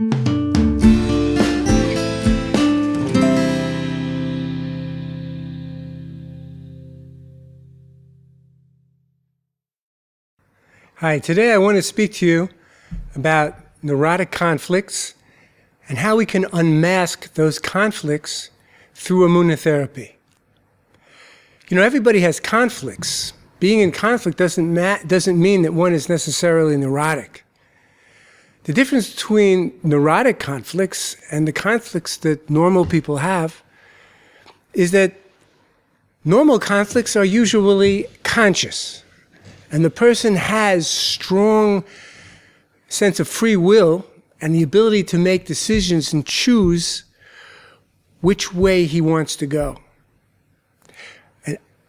Hi, today I want to speak to you about neurotic conflicts and how we can unmask those conflicts through Emuna therapy. You know, everybody has conflicts. Being in conflict doesn't mean that one is necessarily neurotic. The difference between neurotic conflicts and the conflicts that normal people have is that normal conflicts are usually conscious. And the person has strong sense of free will and the ability to make decisions and choose which way he wants to go.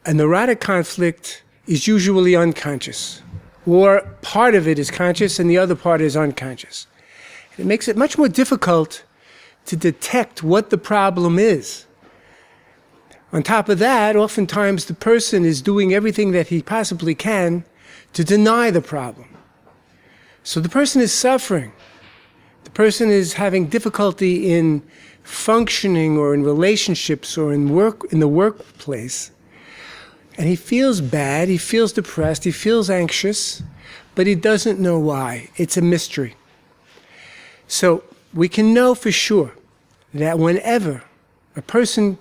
A neurotic conflict is usually unconscious, or part of it is conscious and the other part is unconscious. It makes it much more difficult to detect what the problem is. On top of that, oftentimes the person is doing everything that he possibly can to deny the problem. So the person is suffering. The person is having difficulty in functioning or in relationships or in the workplace. And he feels bad, he feels depressed, he feels anxious, but he doesn't know why. It's a mystery. So we can know for sure that whenever a person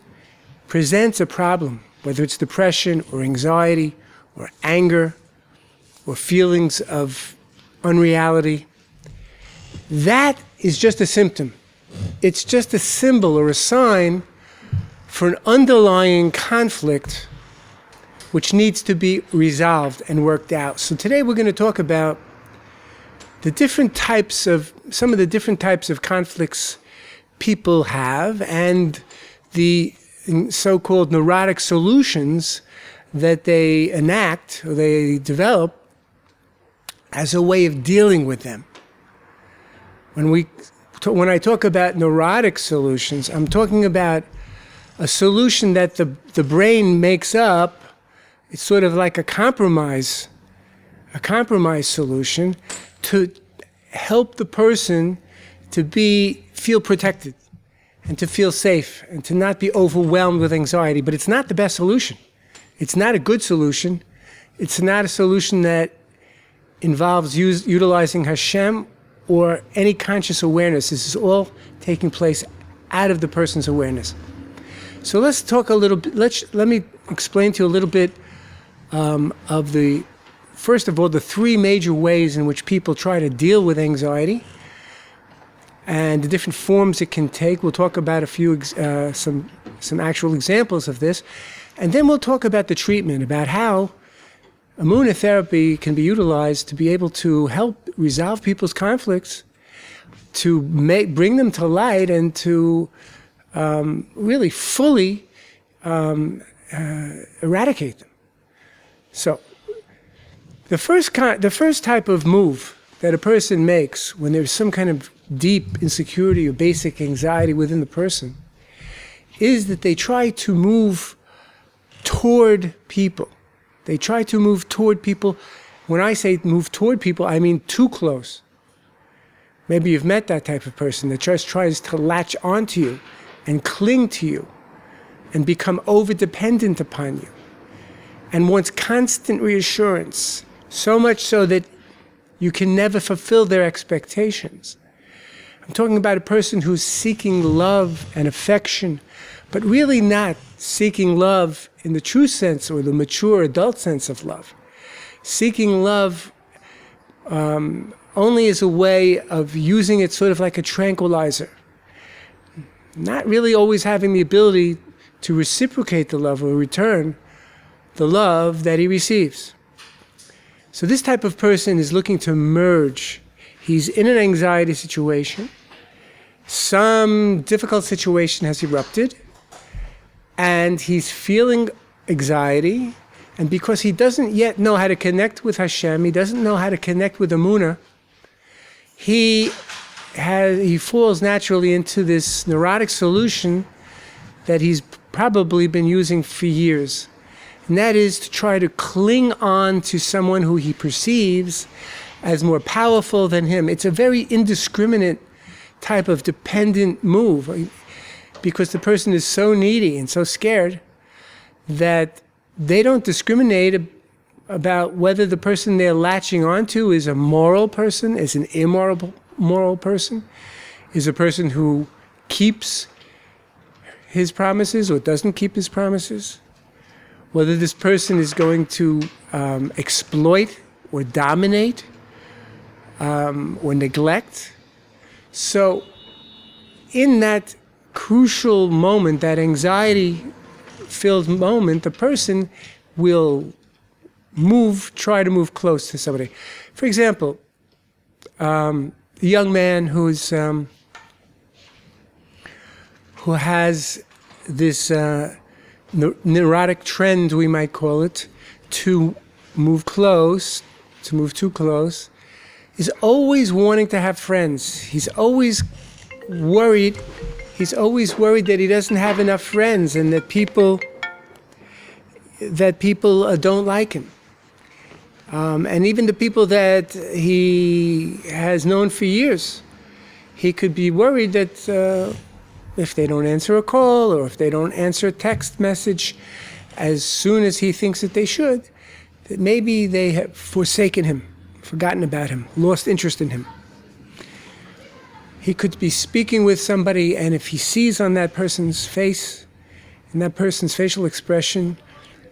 presents a problem, whether it's depression or anxiety or anger or feelings of unreality, that is just a symptom. It's just a symbol or a sign for an underlying conflict which needs to be resolved and worked out. So today we're going to talk about some of the different types of conflicts people have and the so-called neurotic solutions that they enact or they develop as a way of dealing with them. When I talk about neurotic solutions, I'm talking about a solution that the brain makes up. It's sort of like a compromise solution to help the person to feel protected and to feel safe and to not be overwhelmed with anxiety. But it's not the best solution. It's not a good solution. It's not a solution that involves utilizing Hashem or any conscious awareness. This is all taking place out of the person's awareness. So let's talk a little bit, let me explain to you a little bit first of all, the three major ways in which people try to deal with anxiety and the different forms it can take. We'll talk about a few, some actual examples of this. And then we'll talk about the treatment, about how Emuna therapy can be utilized to be able to help resolve people's conflicts, to bring them to light, and to really fully eradicate them. So, the first type of move that a person makes when there's some kind of deep insecurity or basic anxiety within the person is that they try to move toward people. They try to move toward people. When I say move toward people, I mean too close. Maybe you've met that type of person that just tries to latch onto you and cling to you and become over-dependent upon you and wants constant reassurance, so much so that you can never fulfill their expectations. I'm talking about a person who's seeking love and affection, but really not seeking love in the true sense or the mature adult sense of love. Seeking love only as a way of using it sort of like a tranquilizer. Not really always having the ability to reciprocate the love or return the love that he receives. So this type of person is looking to merge. He's in an anxiety situation. Some difficult situation has erupted, and he's feeling anxiety. And because he doesn't yet know how to connect with Hashem, he doesn't know how to connect with Emuna, he falls naturally into this neurotic solution that he's probably been using for years. And that is to try to cling on to someone who he perceives as more powerful than him. It's a very indiscriminate type of dependent move, because the person is so needy and so scared that they don't discriminate about whether the person they're latching onto is a moral person, is an immoral person, is a person who keeps his promises or doesn't keep his promises, whether this person is going to exploit or dominate or neglect. So in that crucial moment, that anxiety-filled moment, the person will try to move close to somebody. For example, a young man who has this neurotic trend, we might call it, to move too close, is always wanting to have friends. He's always worried that he doesn't have enough friends and that people don't like him. And even the people that he has known for years, he could be worried that if they don't answer a call or if they don't answer a text message as soon as he thinks that they should, that maybe they have forsaken him, forgotten about him, lost interest in him. He could be speaking with somebody, and if he sees on that person's face, in that person's facial expression,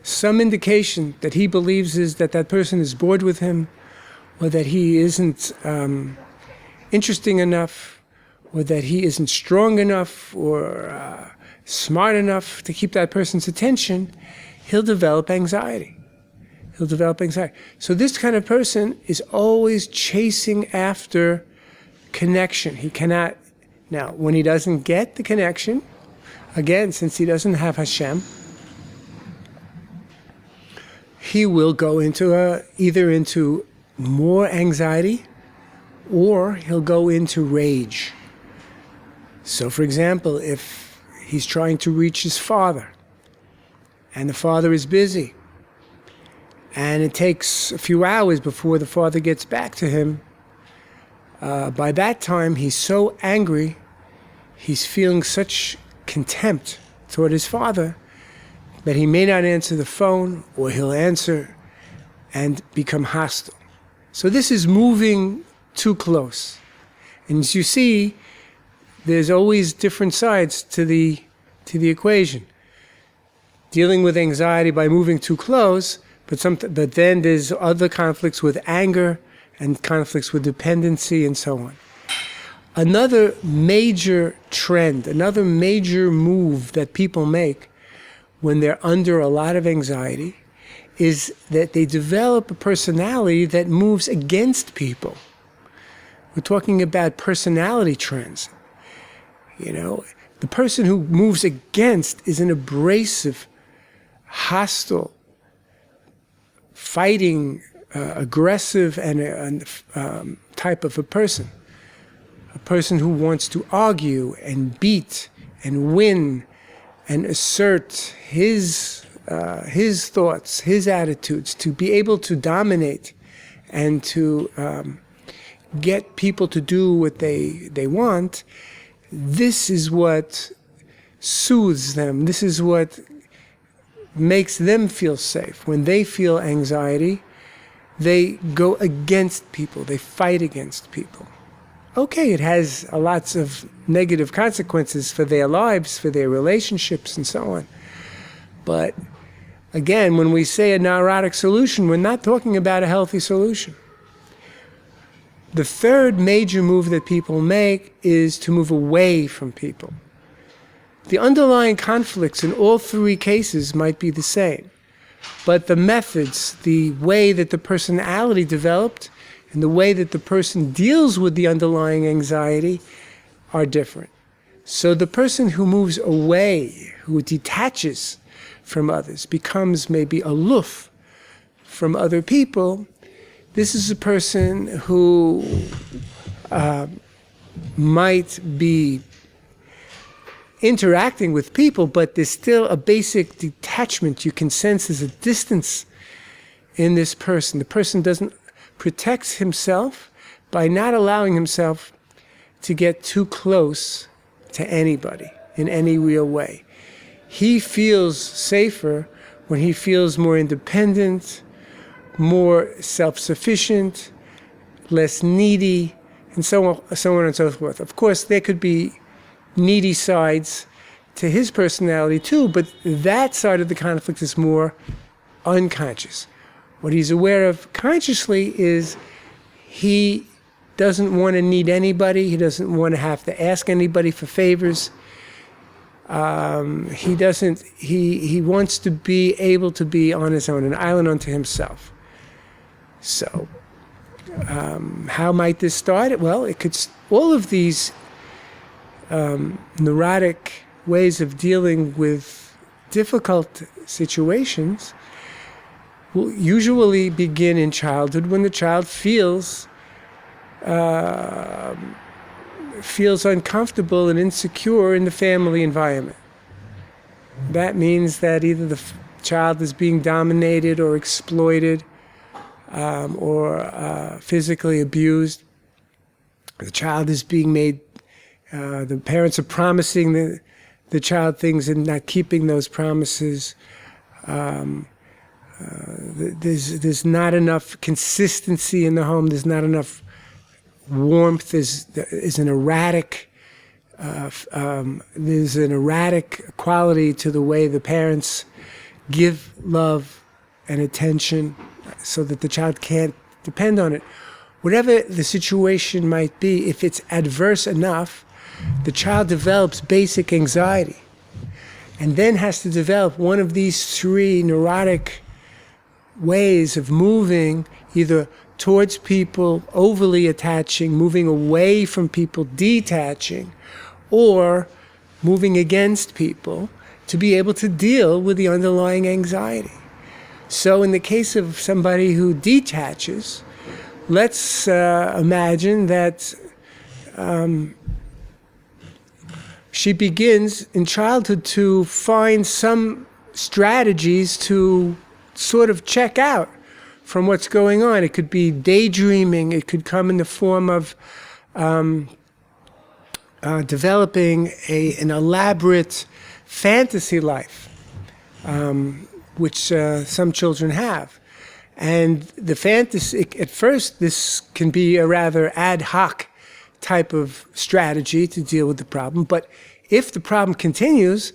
some indication that he believes is that that person is bored with him, or that he isn't interesting enough, or that he isn't strong enough or smart enough to keep that person's attention, he'll develop anxiety. So this kind of person is always chasing after connection. He cannot, now, when he doesn't get the connection, again, since he doesn't have Hashem, he will go into either into more anxiety or he'll go into rage. So, for example, if he's trying to reach his father and the father is busy and it takes a few hours before the father gets back to him, by that time he's so angry, he's feeling such contempt toward his father that he may not answer the phone, or he'll answer and become hostile. So this is moving too close. And as you see, there's always different sides to the equation. Dealing with anxiety by moving too close, but then there's other conflicts with anger and conflicts with dependency and so on. Another major trend, another major move that people make when they're under a lot of anxiety is that they develop a personality that moves against people. We're talking about personality trends. You know, the person who moves against is an abrasive, hostile, fighting, aggressive and type of a person. A person who wants to argue and beat and win and assert his thoughts, his attitudes, to be able to dominate and to get people to do what they want. This is what soothes them. This is what makes them feel safe. When they feel anxiety, they go against people. They fight against people. Okay, it has lots of negative consequences for their lives, for their relationships, and so on. But again, when we say a neurotic solution, we're not talking about a healthy solution. The third major move that people make is to move away from people. The underlying conflicts in all three cases might be the same, but the methods, the way that the personality developed, and the way that the person deals with the underlying anxiety are different. So the person who moves away, who detaches from others, becomes maybe aloof from other people, this is a person who might be interacting with people, but there's still a basic detachment. You can sense there's a distance in this person. The person protects himself by not allowing himself to get too close to anybody in any real way. He feels safer when he feels more independent, more self-sufficient, less needy, and so on and so forth. Of course, there could be needy sides to his personality too, but that side of the conflict is more unconscious. What he's aware of consciously is he doesn't want to need anybody. He doesn't want to have to ask anybody for favors. He wants to be able to be on his own, an island unto himself. So, how might this start? Well, all of these neurotic ways of dealing with difficult situations will usually begin in childhood when the child feels uncomfortable and insecure in the family environment. That means that either the child is being dominated or exploited or physically abused. The child is being made, the parents are promising the child things and not keeping those promises. There's not enough consistency in the home. There's not enough warmth. There's an erratic quality to the way the parents give love and attention, so that the child can't depend on it. Whatever the situation might be, if it's adverse enough, the child develops basic anxiety, and then has to develop one of these three neurotic ways of moving, either towards people, overly attaching, moving away from people, detaching, or moving against people, to be able to deal with the underlying anxiety. So in the case of somebody who detaches, let's imagine that she begins in childhood to find some strategies to sort of check out from what's going on. It could be daydreaming. It could come in the form of developing an elaborate fantasy life, which some children have. And the fantasy, at first, this can be a rather ad hoc type of strategy to deal with the problem. But if the problem continues,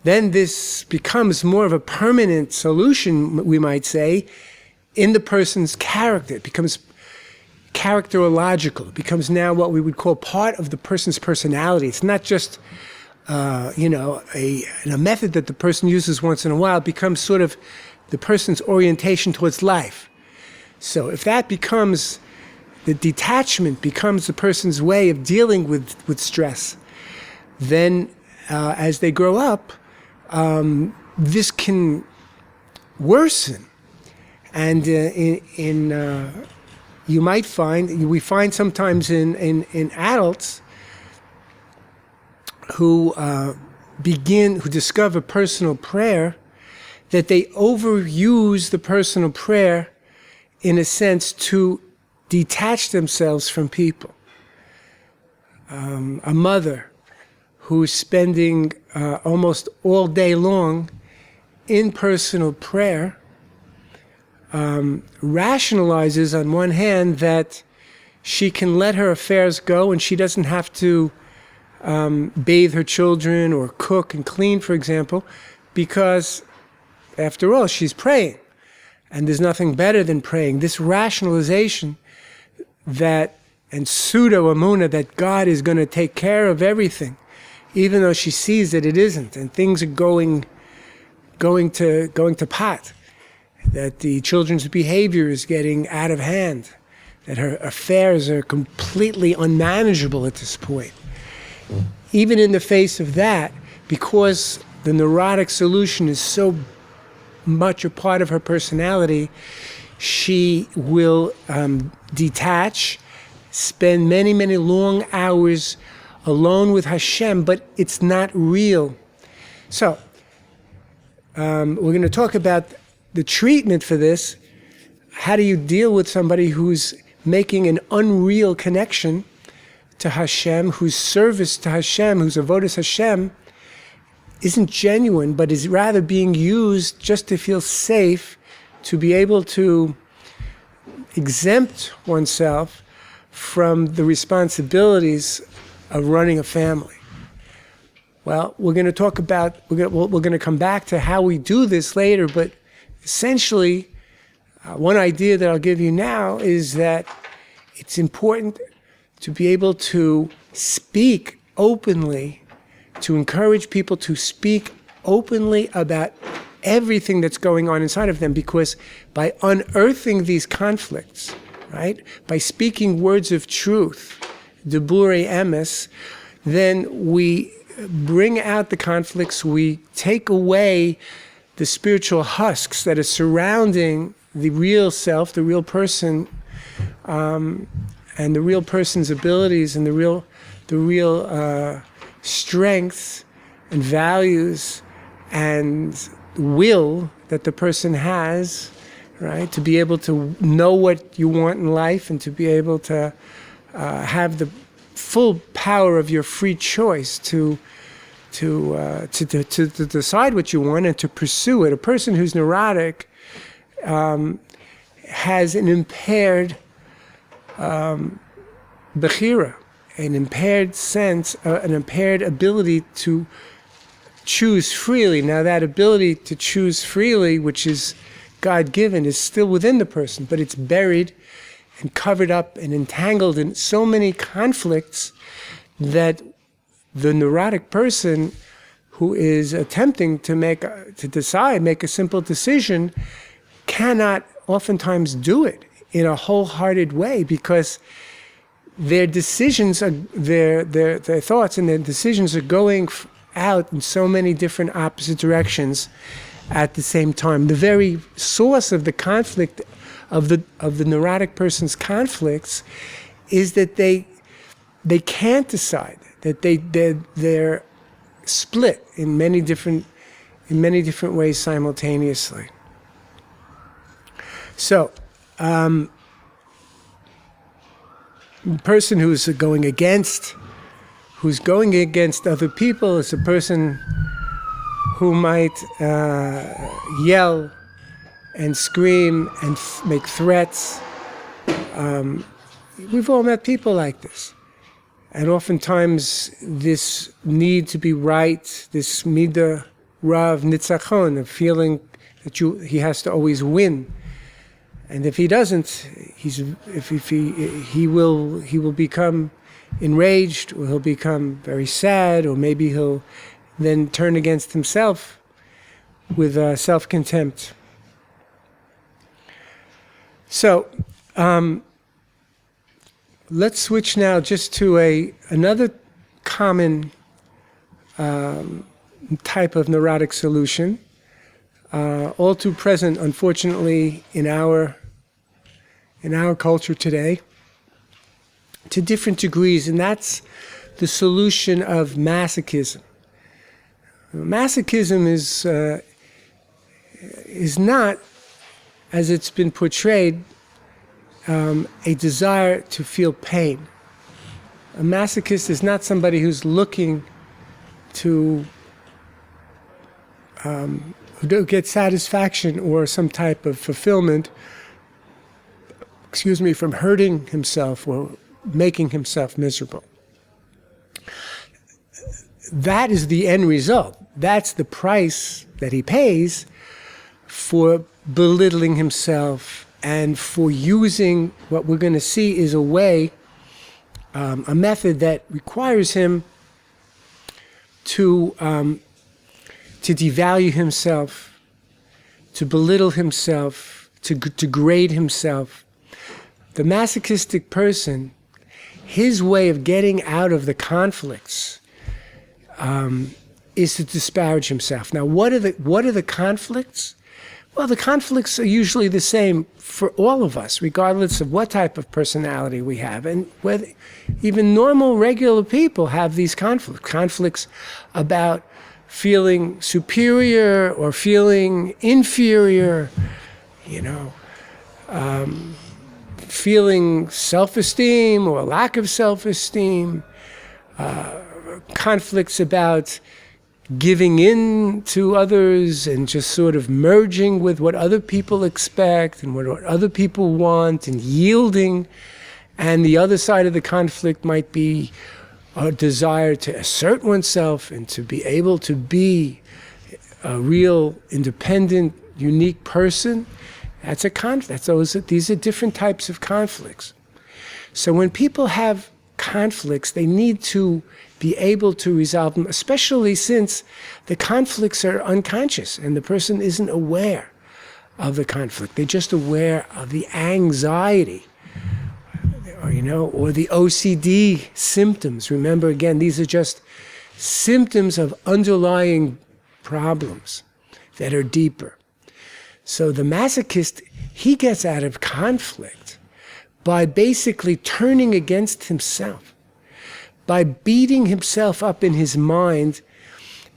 then this becomes more of a permanent solution, we might say, in the person's character. It becomes characterological. It becomes now what we would call part of the person's personality. It's not just a method that the person uses once in a while. It becomes sort of the person's orientation towards life. So if that becomes, the detachment becomes the person's way of dealing with stress, then as they grow up, this can worsen. And you might find, we find sometimes in adults who discover personal prayer, that they overuse the personal prayer in a sense to detach themselves from people. A mother who's spending almost all day long in personal prayer rationalizes on one hand that she can let her affairs go and she doesn't have to bathe her children or cook and clean, for example, because after all, she's praying. And there's nothing better than praying. This rationalization and pseudo-Emuna that God is going to take care of everything, even though she sees that it isn't, and things are going to pot, that the children's behavior is getting out of hand, that her affairs are completely unmanageable at this point. Even in the face of that, because the neurotic solution is so much a part of her personality, she will detach, spend many, many long hours alone with Hashem, but it's not real. So, we're going to talk about the treatment for this. How do you deal with somebody who's making an unreal connection to Hashem, whose service to Hashem, whose avodas Hashem, isn't genuine, but is rather being used just to feel safe, to be able to exempt oneself from the responsibilities of running a family. Well, we're going to talk about, we're going to come back to how we do this later, but essentially, one idea that I'll give you now is that it's important to be able to speak openly, to encourage people to speak openly about everything that's going on inside of them, because by unearthing these conflicts, right, by speaking words of truth, dibure emes, then we bring out the conflicts, we take away the spiritual husks that are surrounding the real self, the real person, and the real person's abilities and the real strengths and values and will that the person has, right? To be able to know what you want in life and to be able to have the full power of your free choice to decide what you want and to pursue it. A person who's neurotic has an impaired bechira, an impaired sense, an impaired ability to choose freely. Now that ability to choose freely, which is God-given, is still within the person, but it's buried and covered up and entangled in so many conflicts that the neurotic person who is attempting to make a simple decision cannot oftentimes do it in a wholehearted way, because their decisions are their thoughts and their decisions are going out in so many different opposite directions at the same time. The very source of the conflict of the neurotic person's conflicts is that they can't decide, that they're split in many different ways simultaneously. So, the person who's going against other people is a person who might yell and scream and make threats. We've all met people like this. And oftentimes this need to be right, this midah rav nitzachon, of feeling that he has to always win. And if he doesn't, he will become enraged, or he'll become very sad, or maybe he'll then turn against himself with self-contempt. So let's switch now just to another common type of neurotic solution, all too present, unfortunately, in our culture today, to different degrees, and that's the solution of masochism. Masochism is not, as it's been portrayed, a desire to feel pain. A masochist is not somebody who's looking to get satisfaction or some type of fulfillment, from hurting himself or making himself miserable. That is the end result. That's the price that he pays for belittling himself and for using what we're going to see is a way, a method that requires him to devalue himself, to belittle himself, to degrade himself. The masochistic person, his way of getting out of the conflicts is to disparage himself. Now, what are the conflicts? Well, the conflicts are usually the same for all of us, regardless of what type of personality we have. And whether even normal, regular people have these conflicts about feeling superior or feeling inferior, feeling self-esteem or lack of self-esteem, conflicts about giving in to others and just sort of merging with what other people expect and what other people want and yielding. And the other side of the conflict might be a desire to assert oneself and to be able to be a real independent, unique person. That's a conflict. These are different types of conflicts. So when people have conflicts, they need to be able to resolve them, especially since the conflicts are unconscious and the person isn't aware of the conflict. They're just aware of the anxiety, or the OCD symptoms. Remember, again, these are just symptoms of underlying problems that are deeper. So the masochist, he gets out of conflict by basically turning against himself, by beating himself up in his mind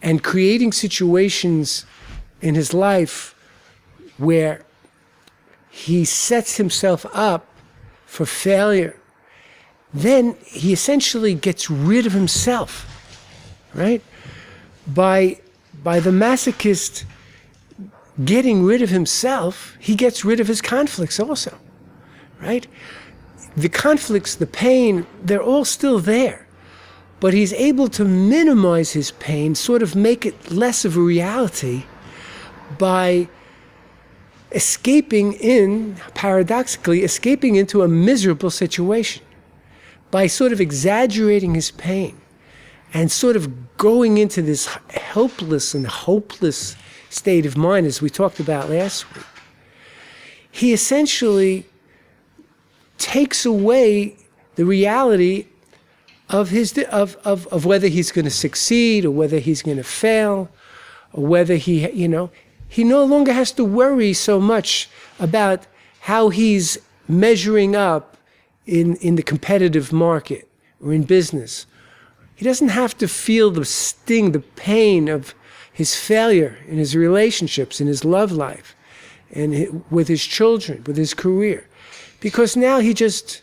and creating situations in his life where he sets himself up for failure. Then he essentially gets rid of himself, right? By the masochist getting rid of himself, he gets rid of his conflicts also, right? The conflicts, the pain, they're all still there. But he's able to minimize his pain, sort of make it less of a reality by paradoxically escaping into a miserable situation, by sort of exaggerating his pain and sort of going into this helpless and hopeless state of mind, as we talked about last week. He essentially takes away the reality of whether he's going to succeed or whether he's going to fail, or whether he no longer has to worry so much about how he's measuring up in the competitive market or in business. He doesn't have to feel the sting, the pain of his failure in his relationships, in his love life, and with his children, with his career. Because now he just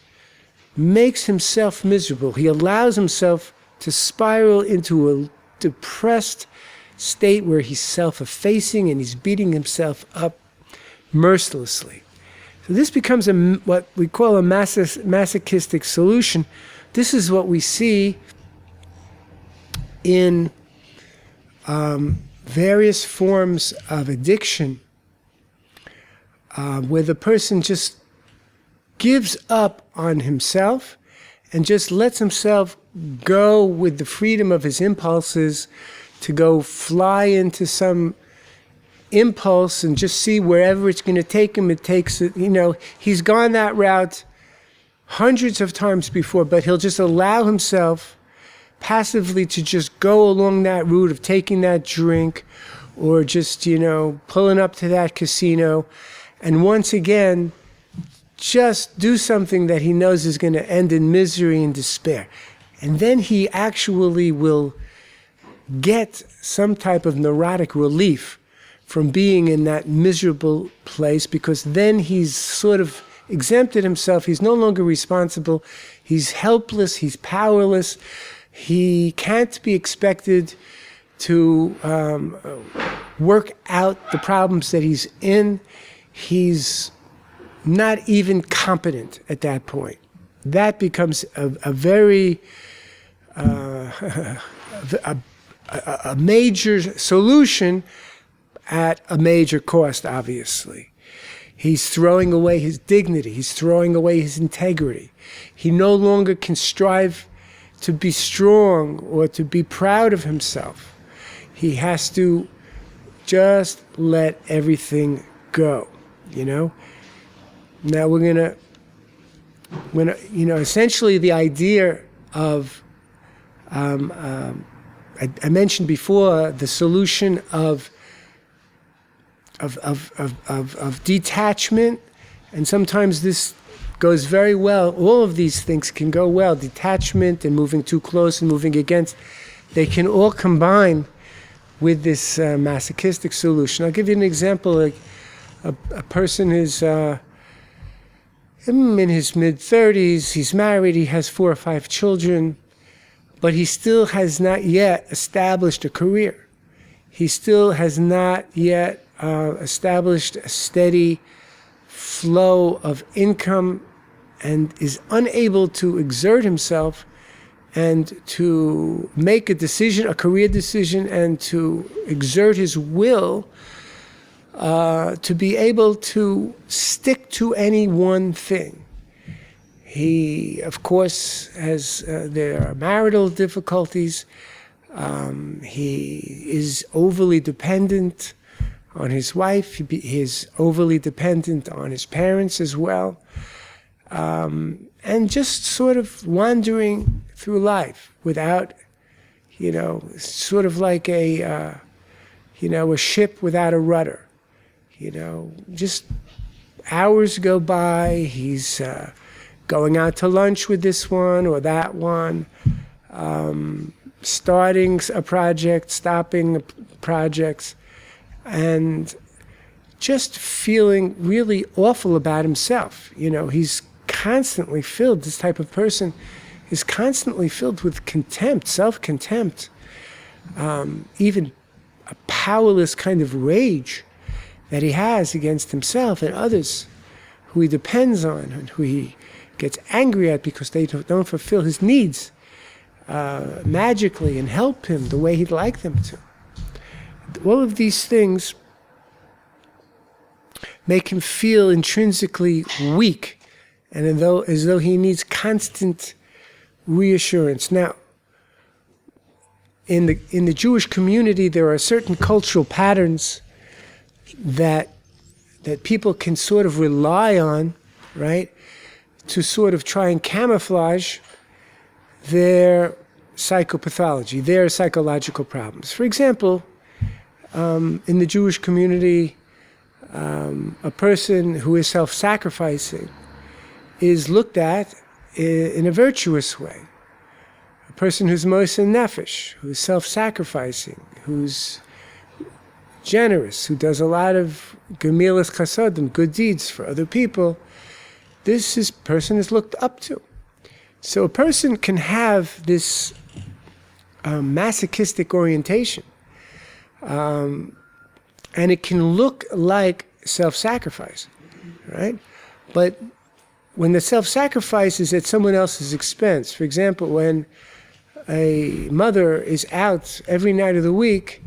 makes himself miserable. He allows himself to spiral into a depressed state where he's self-effacing and he's beating himself up mercilessly. So this becomes what we call a masochistic solution. This is what we see in various forms of addiction, where the person just gives up on himself and just lets himself go with the freedom of his impulses to go fly into some impulse and just see wherever it's going to take him. It takes it, he's gone that route hundreds of times before, but he'll just allow himself passively to just go along that route of taking that drink or just, pulling up to that casino. And once again, just do something that he knows is going to end in misery and despair. And then he actually will get some type of neurotic relief from being in that miserable place, because then he's sort of exempted himself. He's no longer responsible. He's helpless. He's powerless. He can't be expected to work out the problems that he's in. He's not even competent at that point. That becomes a very a major solution at a major cost, obviously. He's throwing away his dignity. He's throwing away his integrity. He no longer can strive to be strong or to be proud of himself. He has to just let everything go, Now we're gonna, essentially the idea of, I mentioned before the solution of detachment, and sometimes this goes very well. All of these things can go well. Detachment and moving too close and moving against, they can all combine with this masochistic solution. I'll give you an example. Like a person is in his mid-30s, he's married, he has 4 or 5 children, but he still has not yet established a career. He still has not yet established a steady flow of income and is unable to exert himself and to make a decision, a career decision, and to exert his will to be able to stick to any one thing. He, of course, there are marital difficulties. He is overly dependent on his wife. He is overly dependent on his parents as well. And just sort of wandering through life without, sort of like a ship without a rudder. Just hours go by, he's going out to lunch with this one or that one, starting a project, stopping projects, and just feeling really awful about himself. He's constantly filled, this type of person is constantly filled with contempt, self-contempt, even a powerless kind of rage that he has against himself and others who he depends on and who he gets angry at because they don't fulfill his needs magically and help him the way he'd like them to. All of these things make him feel intrinsically weak and as though he needs constant reassurance. Now, in the Jewish community, there are certain cultural patterns that people can sort of rely on, right, to sort of try and camouflage their psychopathology, their psychological problems. For example, in the Jewish community, a person who is self-sacrificing is looked at in a virtuous way. A person who's moser nefesh, who's self-sacrificing, who's generous, who does a lot of gemilas chasodim, good deeds for other people, this person is looked up to. So a person can have this masochistic orientation, and it can look like self-sacrifice, right? But when the self-sacrifice is at someone else's expense, for example, when a mother is out every night of the week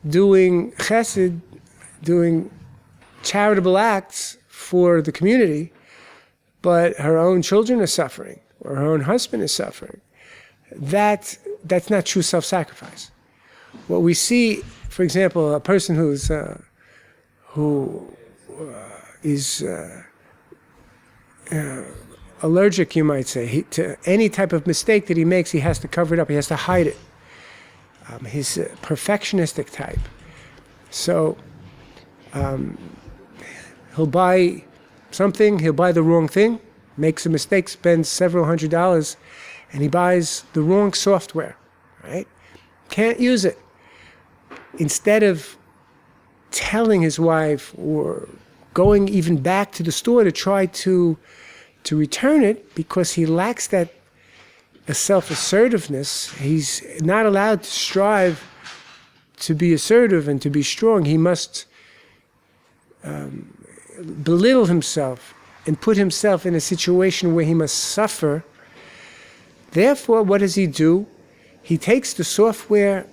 doing chesed, doing charitable acts for the community, but her own children are suffering, or her own husband is suffering, that's not true self-sacrifice. What we see, for example, a person who is allergic, you might say, to any type of mistake that he makes, he has to cover it up, he has to hide it. He's a perfectionistic type. So he'll buy something, he'll buy the wrong thing, makes a mistake, spends several $100s, and he buys the wrong software, right? Can't use it. Instead of telling his wife or going even back to the store to try to return it, because he lacks that self-assertiveness, he's not allowed to strive to be assertive and to be strong. He must belittle himself and put himself in a situation where he must suffer. Therefore, what does he do? He takes the software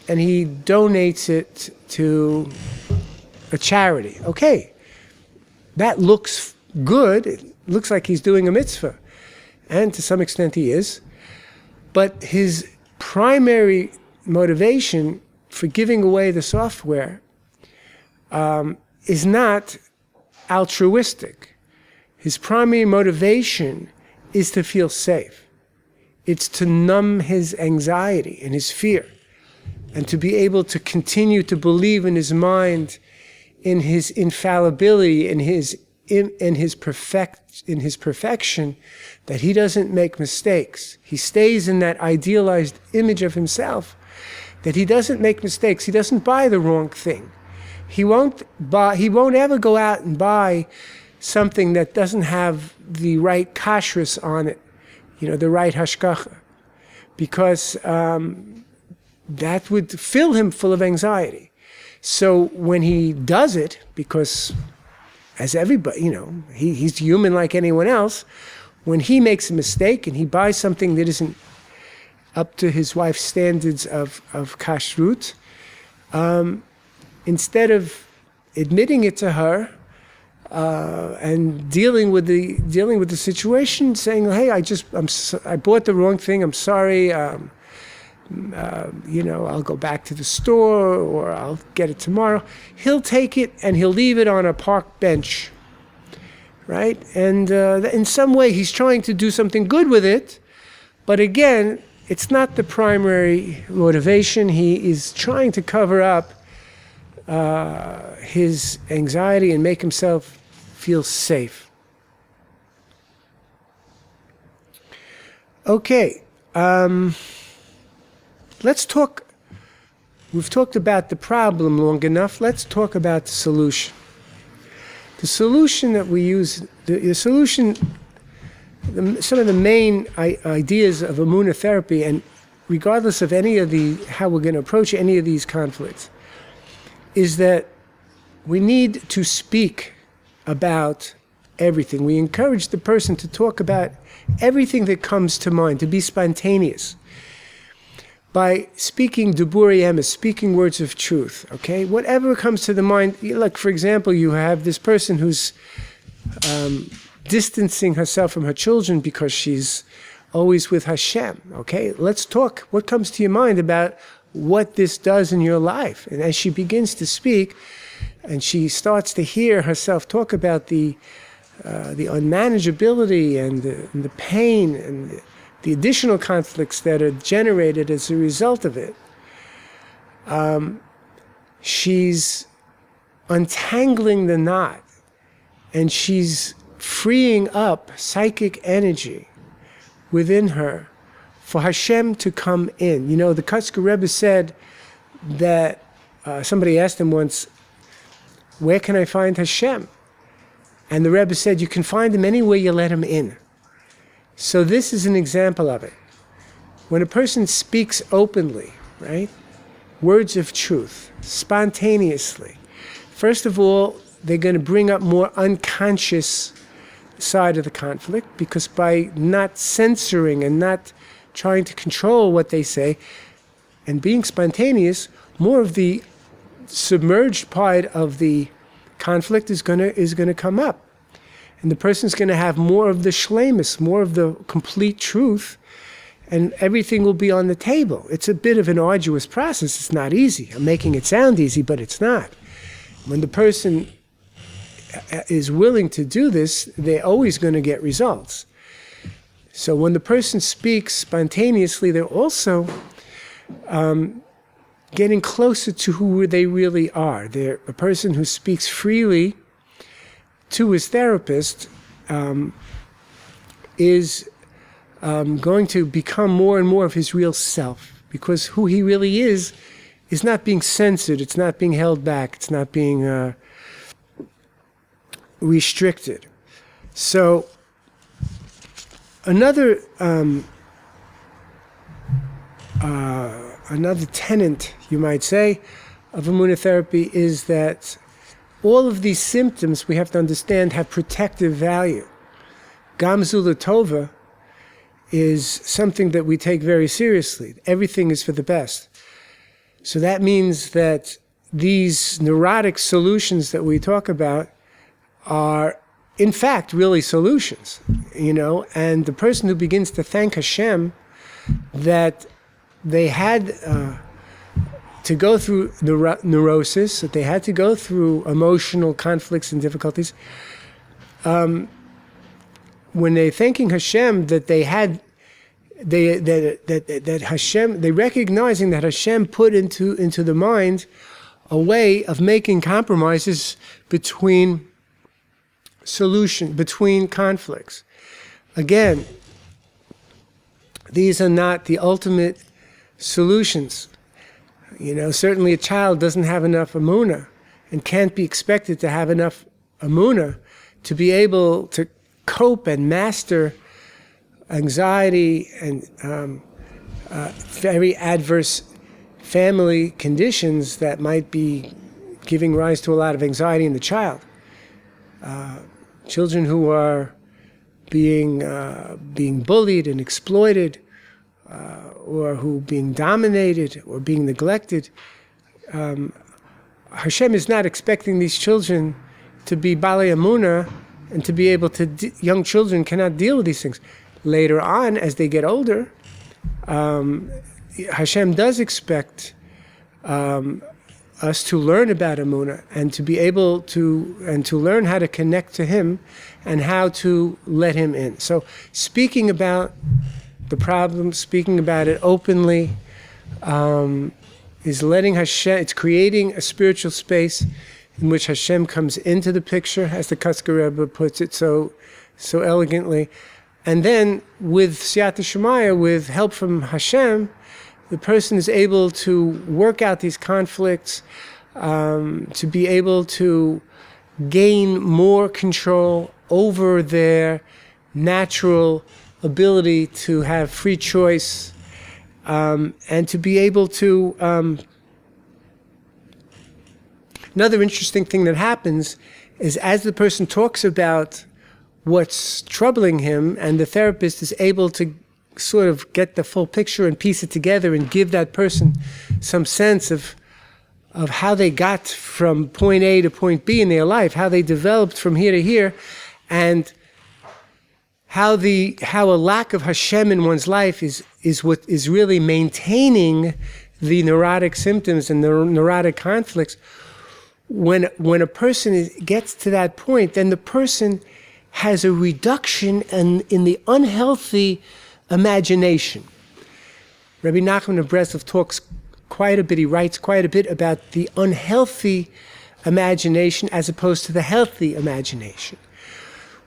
and he donates it to a charity. Okay, that looks good. It looks like he's doing a mitzvah. And to some extent he is. But his primary motivation for giving away the software is not altruistic. His primary motivation is to feel safe. It's to numb his anxiety and his fear, and to be able to continue to believe in his mind, in his infallibility, in his perfection, that he doesn't make mistakes. He stays in that idealized image of himself, that he doesn't make mistakes. He doesn't buy the wrong thing. He won't ever go out and buy something that doesn't have the right kashrus on it, the right hashgacha, because that would fill him full of anxiety. So when he does it, because as everybody, he's human like anyone else, when he makes a mistake and he buys something that isn't up to his wife's standards of kashrut, instead of admitting it to her and dealing with the situation, saying, "Hey, I bought the wrong thing. I'm sorry. I'll go back to the store, or I'll get it tomorrow." He'll take it and he'll leave it on a park bench, right? And in some way, he's trying to do something good with it, but again, it's not the primary motivation. He is trying to cover up his anxiety and make himself feel safe. Okay, let's talk. We've talked about the problem long enough. Let's talk about the solution. The solution that we use, the solution, some of the main ideas of Emuna therapy, and regardless of how we're going to approach any of these conflicts, is that we need to speak about everything. We encourage the person to talk about everything that comes to mind, to be spontaneous. By speaking diburi emes, speaking words of truth, okay? Whatever comes to the mind, like for example, you have this person who's distancing herself from her children because she's always with Hashem, okay? Let's talk. What comes to your mind about what this does in your life? And as she begins to speak, and she starts to hear herself talk about the unmanageability and the pain and the additional conflicts that are generated as a result of it, she's untangling the knot, and she's freeing up psychic energy within her for Hashem to come in. The Kotzker Rebbe said that somebody asked him once, "Where can I find Hashem?" And the Rebbe said, "You can find him anywhere you let him in." So this is an example of it. When a person speaks openly, right, words of truth, spontaneously, first of all, they're going to bring up more unconscious side of the conflict, because by not censoring and not trying to control what they say and being spontaneous, more of the submerged part of the conflict is going to come up. And the person's going to have more of the shleimus, more of the complete truth, and everything will be on the table. It's a bit of an arduous process. It's not easy. I'm making it sound easy, but it's not. When the person is willing to do this, they're always going to get results. So when the person speaks spontaneously, they're also getting closer to who they really are. They're a person who speaks freely to his therapist, is going to become more and more of his real self, because who he really is not being censored, it's not being held back, it's not being restricted. So another tenet, you might say, of Emuna therapy is that all of these symptoms, we have to understand, have protective value. Gamzula Tova is something that we take very seriously. Everything is for the best. So that means that these neurotic solutions that we talk about are, in fact, really solutions, and the person who begins to thank Hashem that they had to go through neurosis, that they had to go through emotional conflicts and difficulties, when they're thanking Hashem that that Hashem, they recognizing that Hashem put into the mind a way of making compromises between conflicts. Again, these are not the ultimate solutions. Certainly a child doesn't have enough Emuna and can't be expected to have enough Emuna to be able to cope and master anxiety and very adverse family conditions that might be giving rise to a lot of anxiety in the child. Children who are being bullied and exploited, or who being dominated or being neglected. Hashem is not expecting these children to be Balei Emuna and to be able to, young children cannot deal with these things. Later on, as they get older, Hashem does expect us to learn about Emuna and to be able to, and to learn how to connect to Him and how to let Him in. So speaking about the problem, speaking about it openly, is letting Hashem, it's creating a spiritual space in which Hashem comes into the picture, as the Kotzker Rebbe puts it so elegantly. And then with Siyata Shemaya, with help from Hashem, the person is able to work out these conflicts, to be able to gain more control over their natural ability to have free choice, and to be able to... Another interesting thing that happens is as the person talks about what's troubling him, and the therapist is able to sort of get the full picture and piece it together and give that person some sense of how they got from point A to point B in their life, how they developed from here to here, and how a lack of Hashem in one's life is what is really maintaining the neurotic symptoms and the neurotic conflicts. When a person gets to that point, then the person has a reduction in the unhealthy imagination. Rabbi Nachman of Breslov talks quite a bit, he writes quite a bit about the unhealthy imagination as opposed to the healthy imagination.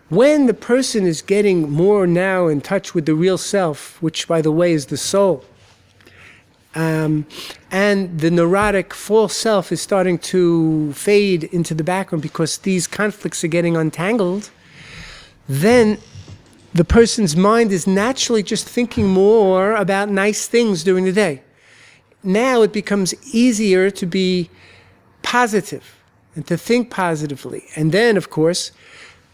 When the person is getting more now in touch with the real self, which by the way is the soul, and the neurotic false self is starting to fade into the background because these conflicts are getting untangled, then the person's mind is naturally just thinking more about nice things during the day. Now it becomes easier to be positive and to think positively. And then, of course,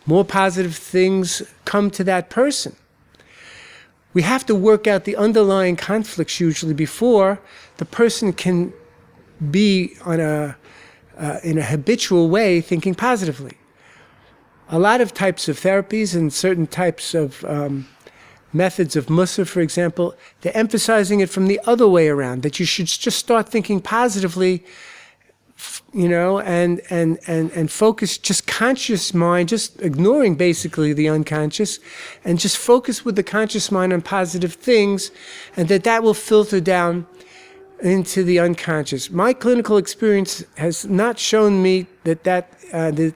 more positive things come to that person. We have to work out the underlying conflicts usually before the person can be in a habitual way thinking positively. A lot of types of therapies and certain types of methods of Mussar, for example, they're emphasizing it from the other way around, that you should just start thinking positively, and focus, just conscious mind, just ignoring basically the unconscious, and just focus with the conscious mind on positive things, and that will filter down into the unconscious. My clinical experience has not shown me that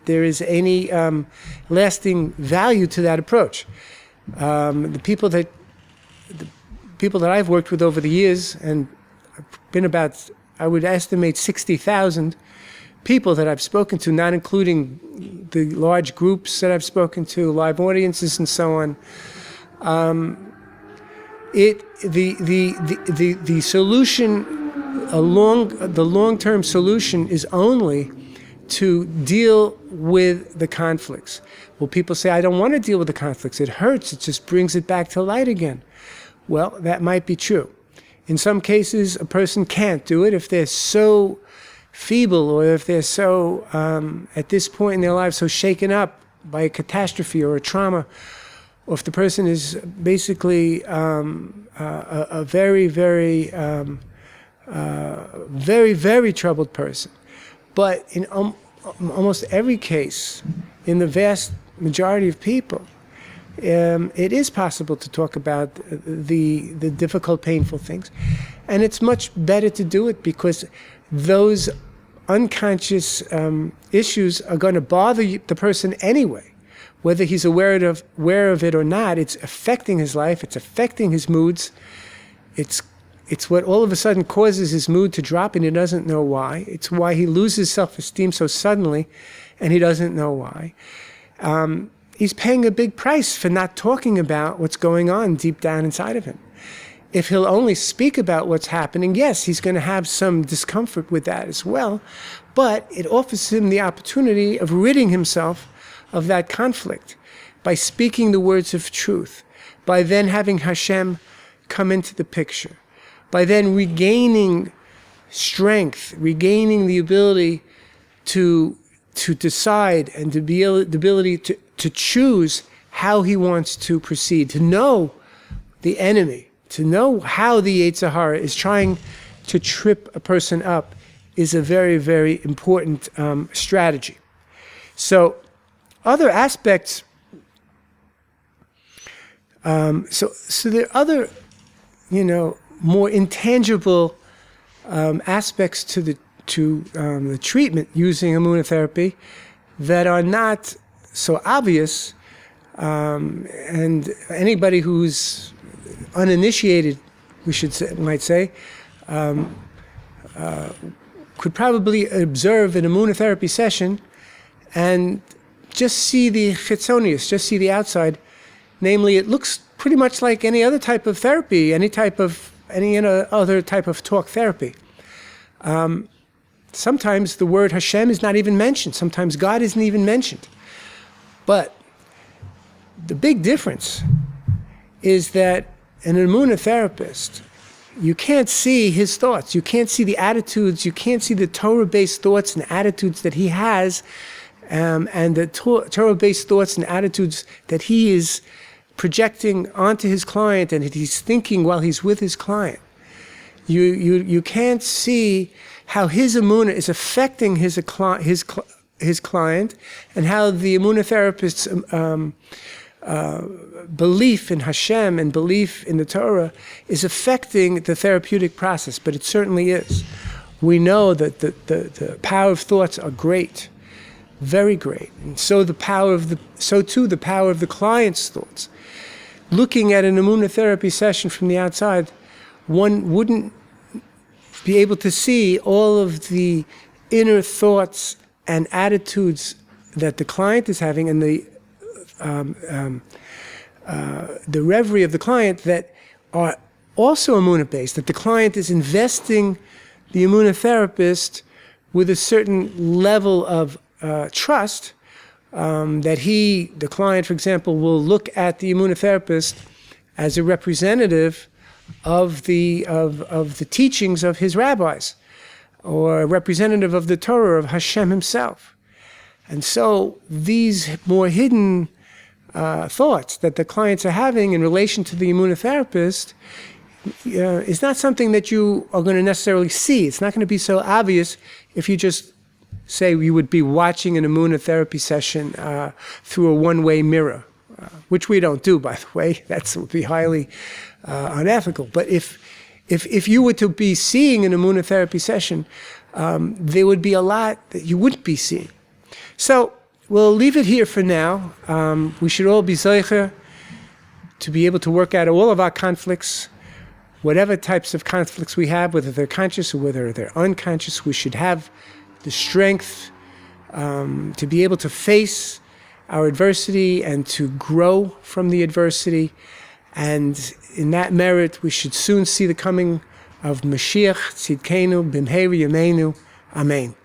there is any lasting value to that approach. The people that I've worked with over the years, and I've been about, I would estimate 60,000 people that I've spoken to, not including the large groups that I've spoken to, live audiences and so on. The solution, the long-term solution is only to deal with the conflicts. Well, people say, I don't want to deal with the conflicts. It hurts. It just brings it back to light again. Well, that might be true. In some cases, a person can't do it if they're so feeble, or if they're so, at this point in their lives, so shaken up by a catastrophe or a trauma, or if the person is basically a very, very, very, very troubled person. But in almost every case, in the vast majority of people, it is possible to talk about the difficult, painful things. And it's much better to do it because those unconscious issues are going to bother the person anyway. Whether he's aware of it or not, it's affecting his life, it's affecting his moods. It's what all of a sudden causes his mood to drop and he doesn't know why. It's why he loses self-esteem so suddenly and he doesn't know why. he's paying a big price for not talking about what's going on deep down inside of him. If he'll only speak about what's happening, yes, he's going to have some discomfort with that as well, but it offers him the opportunity of ridding himself of that conflict by speaking the words of truth, by then having Hashem come into the picture, by then regaining strength, regaining the ability to decide and to be able, the ability to choose how he wants to proceed, to know the enemy, to know how the Yetzer Hara is trying to trip a person up is a very, very important strategy. So other aspects, so there are other, more intangible aspects to the treatment using Emuna therapy that are not so obvious, and anybody who's uninitiated, might say, could probably observe an Emuna therapy session and just see the chitzonius, just see the outside. Namely, it looks pretty much like any other type of therapy, any other type of talk therapy. Sometimes the word Hashem is not even mentioned. Sometimes God isn't even mentioned. But the big difference is that an Emuna therapist, you can't see his thoughts. You can't see the attitudes. You can't see the Torah-based thoughts and attitudes that he has, and the Torah-based thoughts and attitudes that he is projecting onto his client and that he's thinking while he's with his client. You can't see how his Emuna is affecting his client, and how the Emuna therapist's belief in Hashem and belief in the Torah is affecting the therapeutic process, but it certainly is. We know that the power of thoughts are great, very great, and so too the power of the client's thoughts. Looking at an Emuna therapy session from the outside, one wouldn't be able to see all of the inner thoughts and attitudes that the client is having, and the reverie of the client that are also Emuna-based, that the client is investing the Emuna therapist with a certain level of trust, that the client, for example, will look at the Emuna therapist as a representative of the teachings of his rabbis, or a representative of the Torah, of Hashem himself. And so these more hidden thoughts that the clients are having in relation to the Emuna therapist is not something that you are going to necessarily see. It's not going to be so obvious if you just say you would be watching an Emuna therapy session through a one-way mirror, which we don't do, by the way. That would be highly unethical. But if you were to be seeing an Emuna therapy session, there would be a lot that you wouldn't be seeing. So we'll leave it here for now. We should all be zeicher to be able to work out all of our conflicts, whatever types of conflicts we have, whether they're conscious or whether they're unconscious. We should have the strength to be able to face our adversity and to grow from the adversity. And in that merit, we should soon see the coming of Mashiach Tzidkenu B'mheira Yameinu. Amen.